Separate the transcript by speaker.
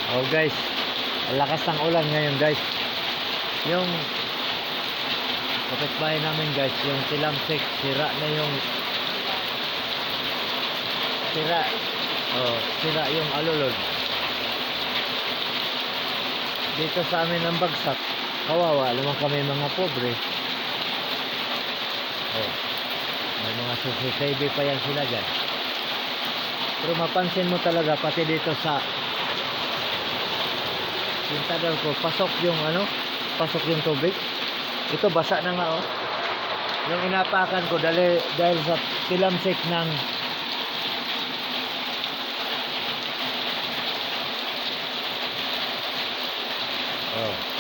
Speaker 1: Oh guys, ang lakas ng ulan ngayon guys. Yung kapitbahay namin guys, yung tilamsik, sira. Oh, sira yung alulod. Dito sa amin ang bagsak. Kawawa naman kami mga pobre. Oh, may mga CCTV pa yan sila dyan. Pero mapansin mo talaga pati dito sa pintador ko, pasok yung tubig. Ito basa na nga oh. Yung inapakan ko dahil sa tilamsik ng oh.